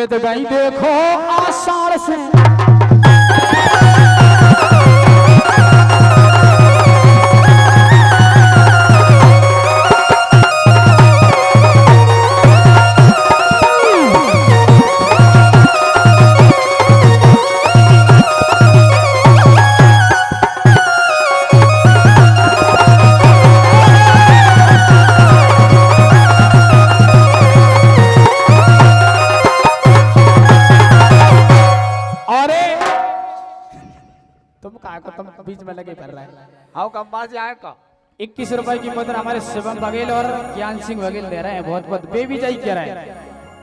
बिद गई देखो आषाढ़ से तुम बीच में लगे कर रहा है। आओ कम बात आए का 21 रुपए की मुद्रा हमारे शिवम बघेल और ज्ञान सिंह बघेल दे रहे हैं। बहुत बहुत बेबी जाई कह रहे हैं।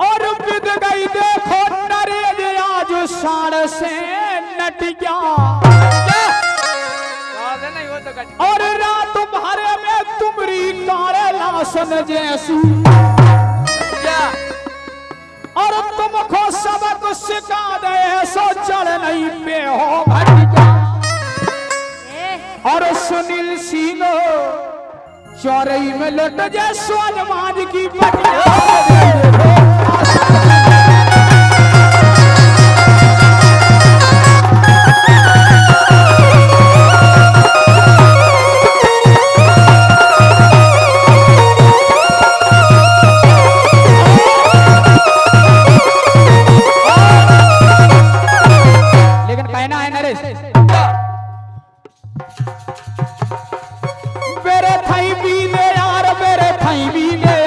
और बिद गई देखो नरेज आज साड़ से नट गया और रात तुम्हारे में तुमरी काले लाशन जैसी और तुमको सबक सिखा दे सो चढ़ नहीं पे हो भटका और सुनील सिंह चौरई में लुट जाए स्वाजमान की लेकिन कहना है नरेश मेरे थाई भी ले यार मेरे थाई भी ले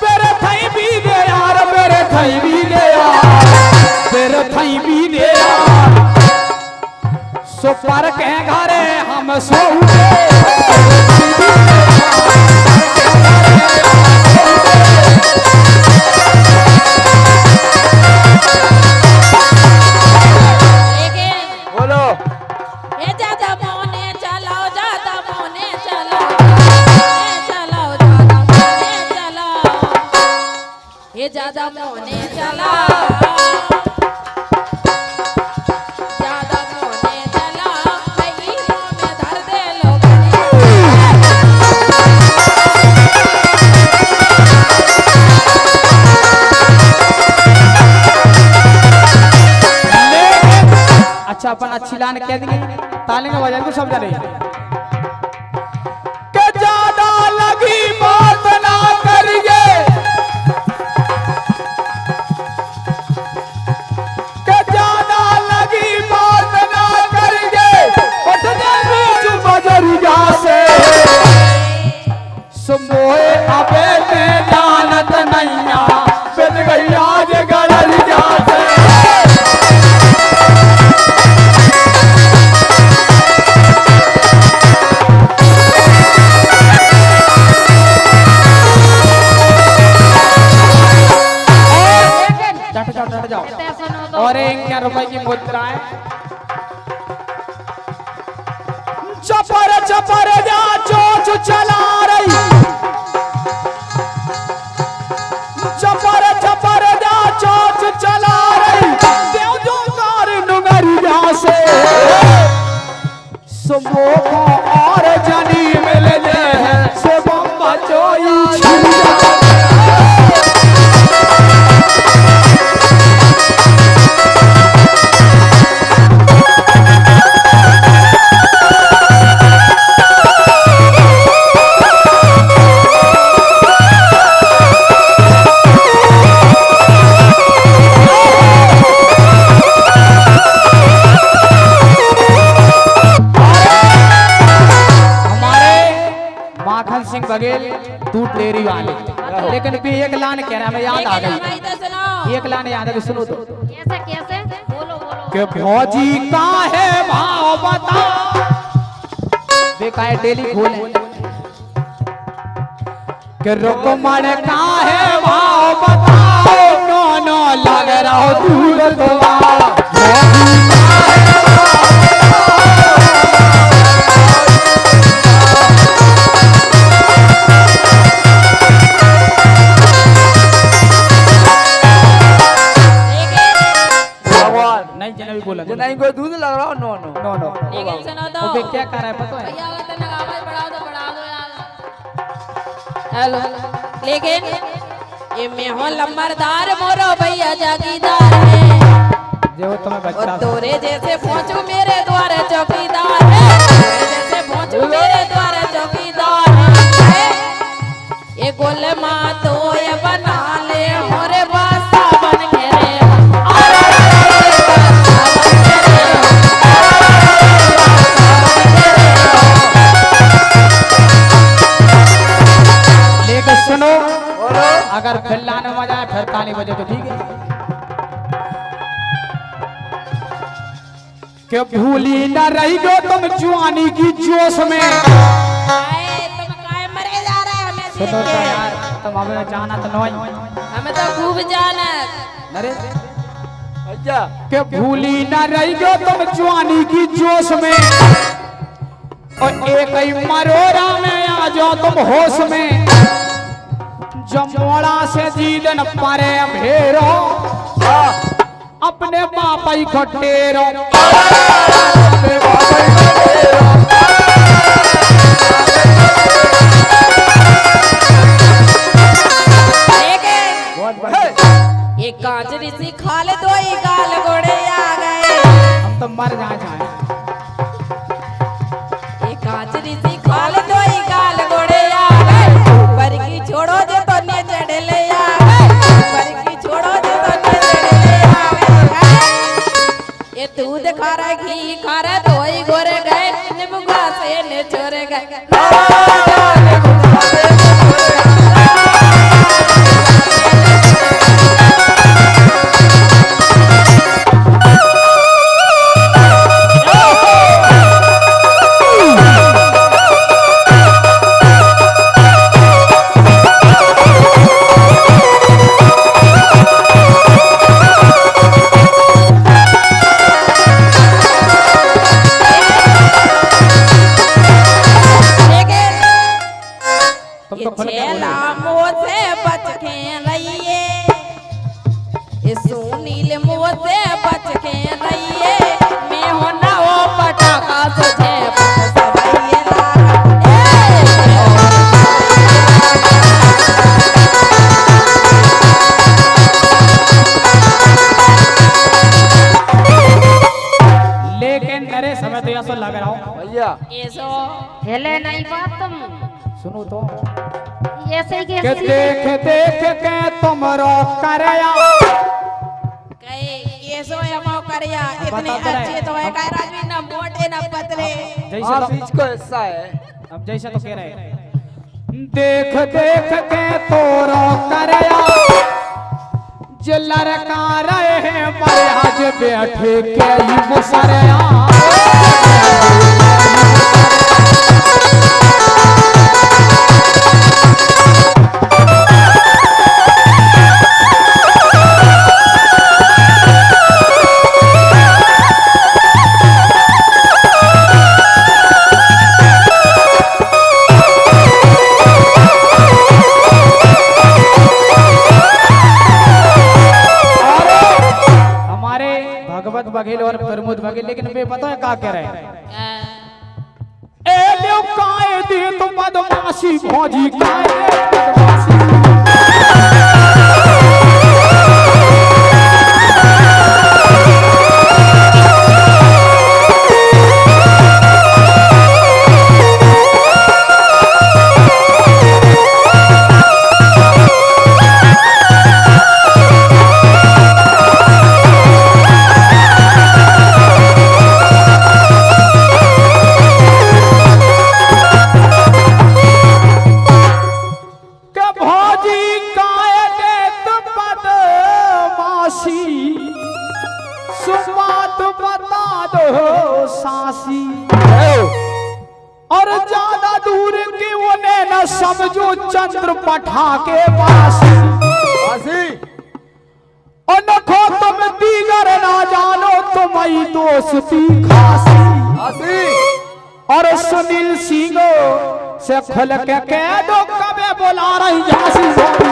मेरे थाई भी ले यार मेरे थाई भी ले मेरे थाई भी ले सो पर के घरे हम सोऊंगे ज्यादा मोने चला ज्यादा मोने चला नहीं में धर दे लोग अच्छा अपन अच्छी लान कह देंगे ताली में बजा को सब जाने के ज्यादा लगी बात ना करिए मोए अबे ते जानत नैया बिद गई आज गड़ल जासे डट जाओ और 1 रुपए की मुद्रा है चपर चपर जा चोच चला रही चपर चपर जा चोच चला रही देव जो कार नुगरिया से सुमो को और जनी मिल जाए से बम्बा चोई बघेल दूध डेयरी वाले लेकिन भी एक लान कह रहा मैं याद आ गई एक लान याद है सुनो तो कैसे कैसे बोलो बोलो के भौजी का है भाव बता बेकाय डेली खोले के रुकमण का है भाव बताओ नो नो लग रहा दूर दुआ नहीं कोई दूध लग रहा नो नो नो नो लेकिन सुनो तो वो क्या कर रहा है पता है भैया अगर तने आवाज बढ़ा दो यार हेलो लेकिन ये मैं हो लंबरदार मोरो भैया जागीदार है जो तुम्हें और बच्चा तोरे जैसे पहुंचू मेरे द्वार चौकीदार है तोरे जैसे पहुंचू मेरे द्वार चौकीदार है ये गोल माँ तो ये बना ले मोरे बासा बन के रे लेकिन सुनो अगर फिर लाने मजा आए फिर ताली बजे तो ठीक है कि भूली न रही गो तुम जवानी की जोश में तुम काय मरे जा रहे हमें सुनो तो यार तुम हमें जाना तो नहीं हमें तो खूब जाना अरे अच्छा कि भूली न रही गो तुम जवानी की जोश में और एक ही मरोरा में आ जाओ तुम होश में जमोड़ा से जीदन परे भेरो अपने बापाई खटेरो ये कांच ऋषि खा ले तो ही गाल गोड़े आ गए हम तो मर जाए ये कांच ऋषि खा ले तो ही गाल गोड़े आ गए ऊपर की छोड़ो जो तो ने चढ़े ले आ गए ऊपर की छोड़ो जो तो ने चढ़े ले आ गए ये दूध खा रहा घी खा रहा तो ही गोरे गए निबुगा से ने छोरे गए हिले नहीं बात तुम सुनो तो ऐसे ही के देख देख के तुमरो करया कहे ये सो हमो करया इतने अच्छे तो है काय राजवी ना मोटे ना पतले जैसे तो बीच को हिस्सा है अब जैसे तो कह रहे देख देख के तोरो करया जिलर का रहे हैं पर आज बैठे के ही मुसरया बघेल और प्रमोद बघेल लेकिन वे पता है क्या कह रहे हैं ए देव काय दे तुम बदमाशी भौजी काय दे बदमाशी और ज्यादा दूर की उन्हें न समझो चंद्र पठा के पासी और न खो तुम दीगर ना जानो तुम्हारी दोस्ती खासी और सुनील सिंह से खुल के कह दो कबे बुला रही झांसी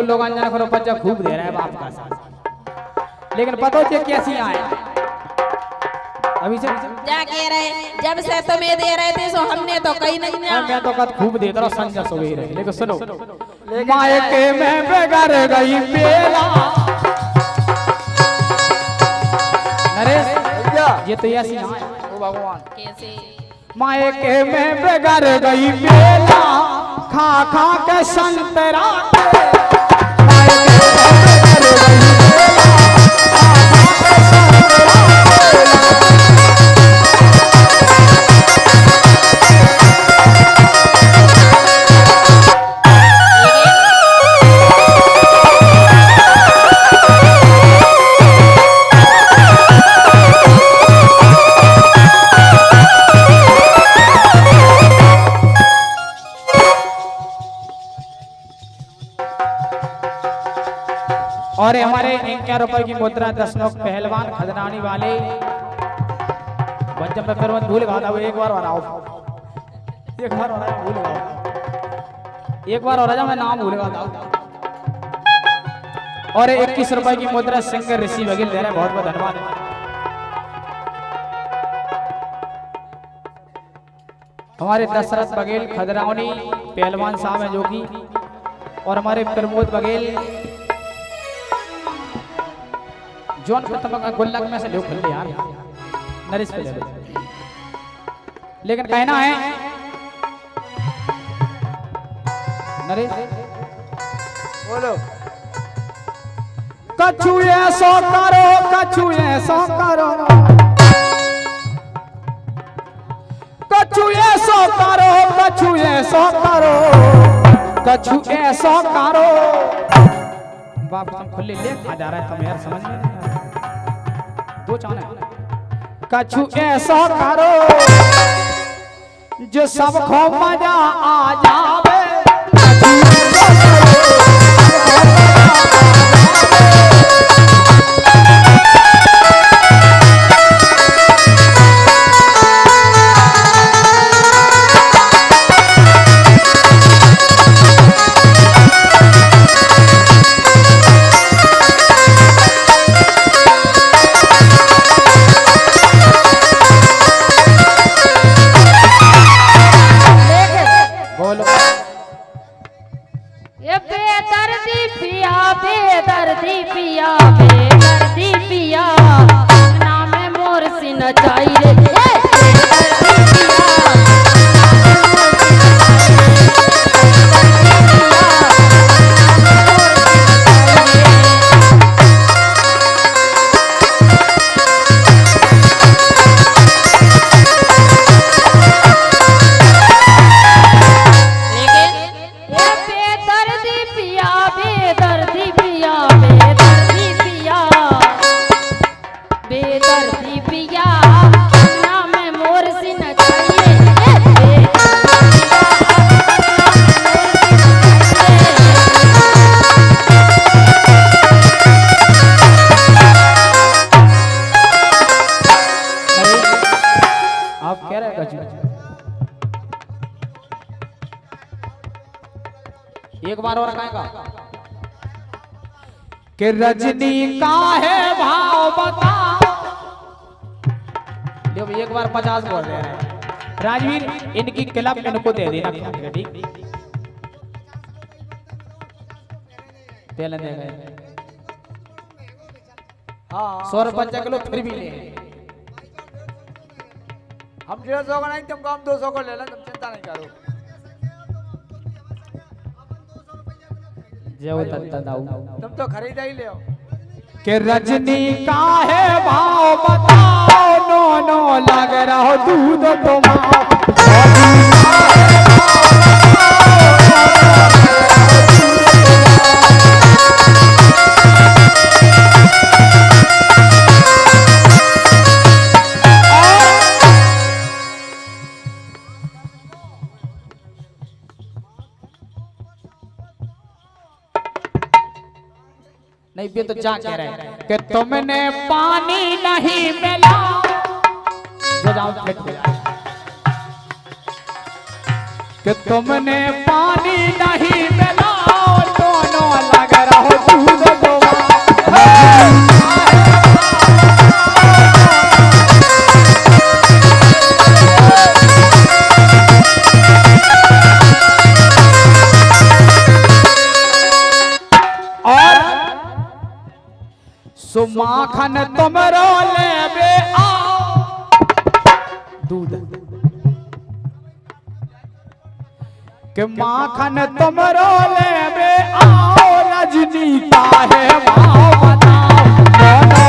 लोग अंजना को रुपया खूब दे रहा है बाप का साथ, लेकिन पता हो कैसी आए अभी से क्या कह रहे, जब से तुम्हें दे रहे थे सो हमने तो कहीं नहीं ना। मैं तो कद खूब देता रहा संजस हो गई रहे, लेकिन सुनो मायके में बेगर गई बेला। नरेश भैया ये तो ऐसी यहाँ है ओ भगवान कैसे मायके में बेगर गई बेला, खा खा के संतरा और हमारे 51 रुपए की मुद्रा 10 नोट पहलवान खजनानी वाले बच्चों में फिर मत भूल गया था, एक बार हराओ, एक बार हराओ, भूल गया एक बार और मैं नाम भूल गया था। और 21 रुपए की मुद्रा सिंगर ऋषि बघेल दे रहे, बहुत बहुत धन्यवाद। हमारे दशरथ बघेल खजरावनी पहलवान साहब हैं जो कि, और हमारे प्रमोद बघेल जॉन प्रथम का गुल्लक में से लोग खुल यार नरेश पे ले लो। लेकिन कहना है नरेश बोलो कछु ऐसो करो, कछु ऐसो करो, कछु ऐसो करो, कछु ऐसो करो, कछु ऐसो करो। बाप तुम खुले ले आ जा रहा है, तुम यार समझ में नहीं आ रहा। दो चाने कछु ऐसा करो जो सबको मजा आ जावे, कछु ऐसा करो, ये बेदर्दी पिया, बेदर्दी पिया, बेदर्दी पिया, नाम मोर सिन चाई रे, बेदर्दी पिया, बेदर्दी पिया, नाम मोर सिन चाई रे, आप कह रहे हैं कछु एक बार और कहेगा कि रजनी का है भाव बताओ। देखो एक बार 50 बोल रहे हैं राजवीर, इनकी क्लब इनको दे देना, ठीक पहले दे गए। हाँ 100 रुपये किलो फिर भी ले, हम 150 का नहीं, तुमको हम 200 को ले लें, तुम चिंता नहीं करो। तुम तो खरीदा ही ले आओ। कि रजनी का है भाव बताओ, नो नो लग रहा हो दूध तुम्हारा। नहीं भी तो जा कह रहे हैं कि तुमने पानी नहीं मिला, जो जाओ प्लेट पे, कि तुमने पानी नहीं मिला, दोनों लग माखन तुमरो लेबे आओ दूध के माखन तुमरो लेबे आओ रजनी काहे भाव बताओ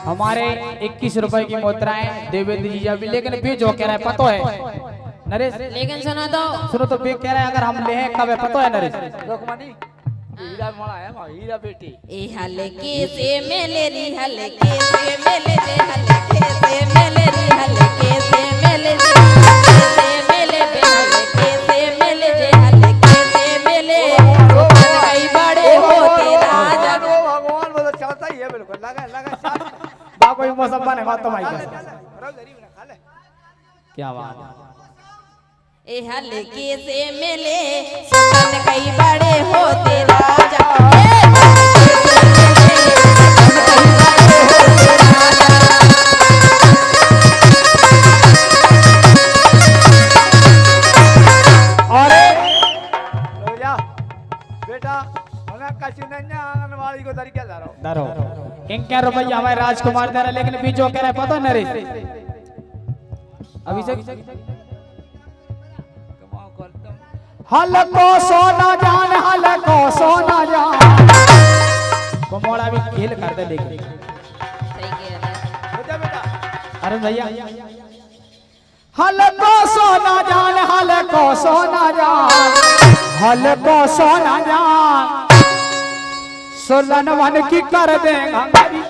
हमारे 21 रुपए की मुद्राएं देवेंद्र जी अभी, लेकिन बेचो कह रहा है पतो है नरेश, लेकिन सुनो तो बे कह रहा है अगर हम ले हैं कब है पतो है नरेश। रुकमणी हीरा मोड़ा है मां हीरा बेटी ए हलके से मेले री हलके से मेले रे हलके से मेले री हलके से मेले से मेले बे हलके से मेले जे हलके से मेले मन कई बड़े होते राजा भगवान वो तो चलता ही है बिल्कुल लगा बाप कोई मौसम बने बात तो भाई का रव जरी में खा ले क्या बात है। ए हलके से मेले मन कई बड़े होते राजा आंगनवाड़ी को तरीका दारो क्या रुपया हमारे राजकुमार दे रहा, लेकिन बीचो कह रहा है पता नरेश अभिषेक हलको सोना जान हलको सोना जान कमोड़ा भी खेल कर दे लेकिन सही कह रहे बेटा बेटा अरे भैया हलको सोना जान हलको सोना जान हलको सोना जान सोलन वन की कर देगा मेरी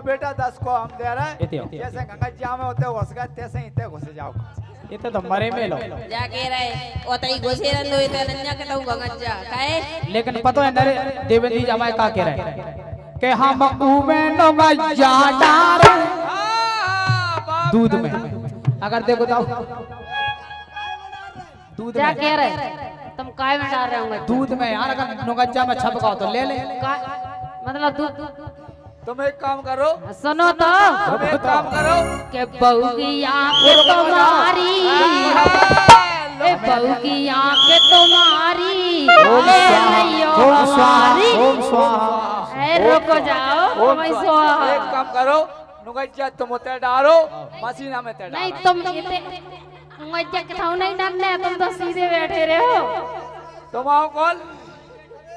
बेटा 10 को हम दे रहे इते हैं जैसे गंगा जी में होते घुस गए तैसे ही घुस जाओ इते तो मरे में लो जा कह रहे ओतई घुसे रंदो इते नन्या के तऊ गंगा काहे लेकिन पता है नरे देवेंद्र जी हमारे का कह रहे हैं कि हम उमे नो गज्जा डार दूध में अगर देखो तो दूध क्या में कह रहे तुम काय में डाल रहे होंगे दूध में यार अगर नुगज्जा में छपकाओ तो ले ले मतलब दूध तुम एक काम करो सुनो तो तुम एक काम करो के बहू की आंखें तुम्हारी ए बहू की आंखें तुम्हारी ले लियो हमारी ओम स्वाहा ए रुको जाओ मैं स्वाहा एक काम करो नुगज्जा तुम उतर डालो मसीना में ते नहीं तुम इते मुझे के थाउ नहीं डालने तुम तो सीधे बैठे रहे हो तुम आओ कॉल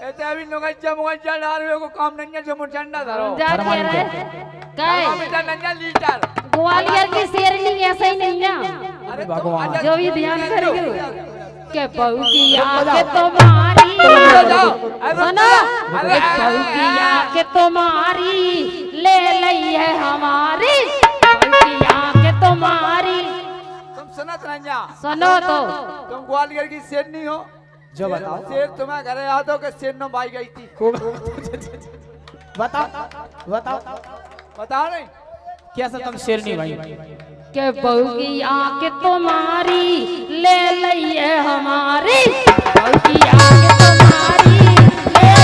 एते अभी नुगज्जा डाल को काम नहीं है जो मुझंडा धरो जा कह रहे काय बेटा नन्या लीटर ग्वालियर की शेरनी ऐसा ही नहीं है अरे भगवान। जो भी ध्यान करेगी के बहू की आंखें तुम्हारी सुनो अरे बहू की आंखें तुम्हारी ले लई है हमारी बहू की आंखें तुम्हारी तुम सुनत नन्या सुनो तो तुम ग्वालियर की शेरनी हो जो बताओ शेर तुम्हें घरे याद हो कि शेर नो भाई गई थी बताओ बताओ बताओ नहीं क्या सा तुम शेरनी भाई के बहू की आंखें तुम्हारी ले लई है हमारी बहू की आंखें तुम्हारी ले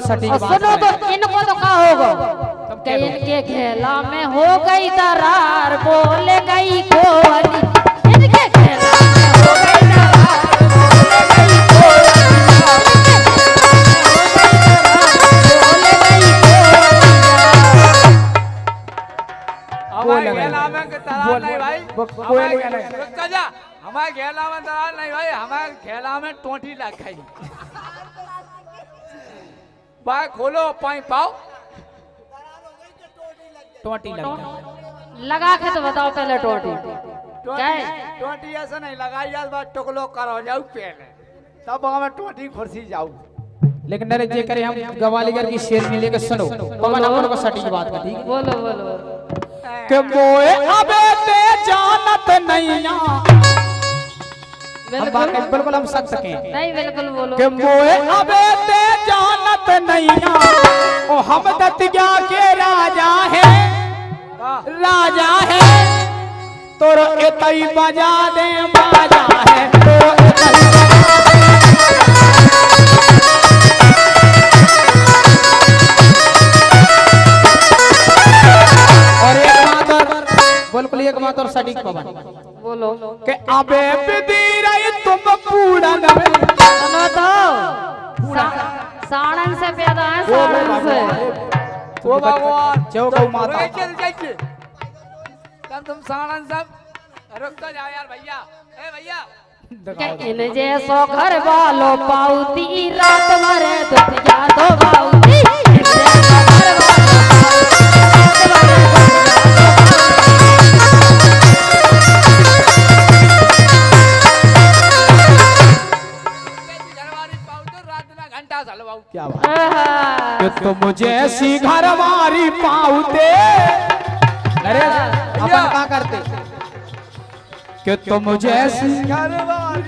सटीक और बात सुनो तो करें। इनको तो का होगा तब कि क्या होगा? इनके घेला में हो गई दरार बोल गई कोयली इनके घेला में हो गई दरार बोल गई कोयली हमारे घेला में दरार नहीं भाई, कोयली का नहीं। रुक जा, हमारे घेला में दरार नहीं भाई, हमारे घेला में टोटी लग गई। भाई खोलो पाई पाओ। टोटी लग गई। लगा के तो बताओ पहले टोटी क्या है? टोटी ऐसा नहीं लगाई यार, बात टुकलो करो जाऊ पहले, तब हमें टोटी खुर्सी जाऊ। लेकिन नरेश जी करे हम गवालीगर की शेरनी लेके सुनो पवन अपन को सटीक बात कर ठीक है बोलो बोलो कि मोए अबे ते जानत नैया हम बात बिल्कुल बिल्कुल हम सक सके नहीं बिल्कुल बोलो कि मोए अबे ते जानत नैया ओ हम दतिया के राजा है राजा है तोरो एतई बजा दे बाजा है तोरो एतई और एक बात और बिल्कुल एक बात और सटीक पवन बोलो के अबे बिदी रही तुम पूरन में सुनो तो साड़न से पैदा है साड़न से ओ भगवान जो गौ माता तुम साणन सब रुक तो जाओ यार भैया, ए भैया के इन जैसो घर वालो पाउती रात भरे दुतिया दो बाउती इन जैसो घर वालो पाउती घरवाली पाऊ तो रात ना घंटा चलवाऊ। क्या बात आहा। कि तुम जैसी घरवारी पाउते नरेश अपन का करते कि तुम जैसी घरवारी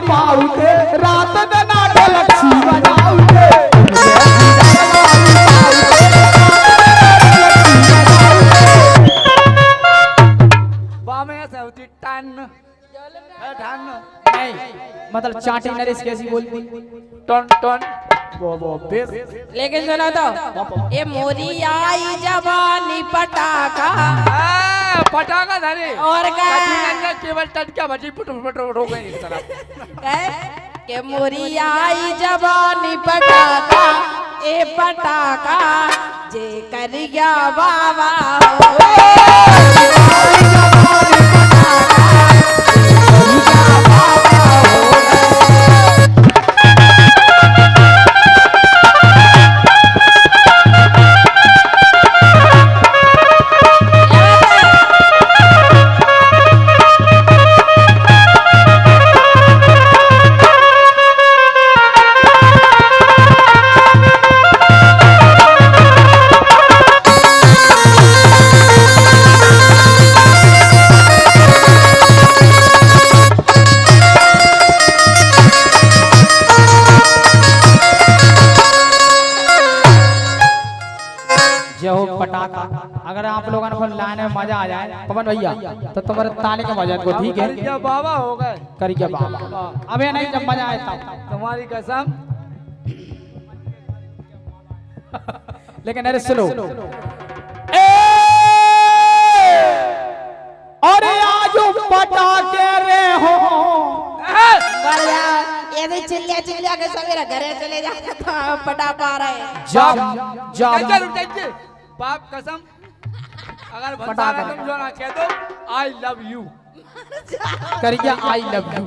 पाउते रात दिन ढोलकी बजाउते तुम जैसी घरवारी पाउते बामे ऐसे होती टन ढन नहीं मतलब चाटी नरेश कैसी बोलती टन टन वो बेस लेकिन सुनो तो ये मोरी आई जवानी पटाखा पटाखा धरे और क्या? केवल टटका बजी पुट पुट रो गई इस तरफ। के मोरी आई जवानी पटाखा ए पटाखा जे करिया बाबा जो पटाखा अगर आप लोगों को लाने में मजा आ जाए पवन भैया तो तुम्हारे ताले के बजा को ठीक है क्या बाबा हो गए करिए बाबा अबे नहीं जब मजा आए तब तुम्हारी कसम। लेकिन अरे सुनो अरे आज पटाखे रे हो ये भी चिल्लिया चिल्लिया के सवेरे घरे चले जाते तो पटा पा रहे जब जब बाप कसम अगर भंसारा तुम जो ना कह दो आई लव यू करिए आई लव यू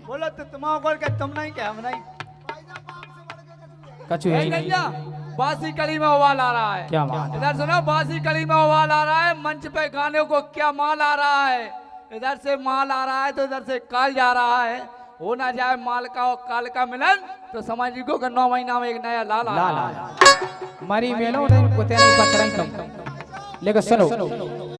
बोलो तो तुम्हारा बोल के तुम नहीं क्या हम नहीं कछु है ही नहीं गंजा बासी कली में उबाल आ रहा है। क्या बात है? इधर सुनो बासी कली में उबाल आ रहा है, मंच पे गाने को क्या माल आ रहा है, इधर से माल आ रहा है तो इधर से काल जा रहा है। हो ना जाए माल का और काल का मिलन तो समझ को कि 9 महीना में एक नया लाल आ ला रहा है। ला मरी मेलो नहीं पता नहीं पच रही तुम लेकिन सुनो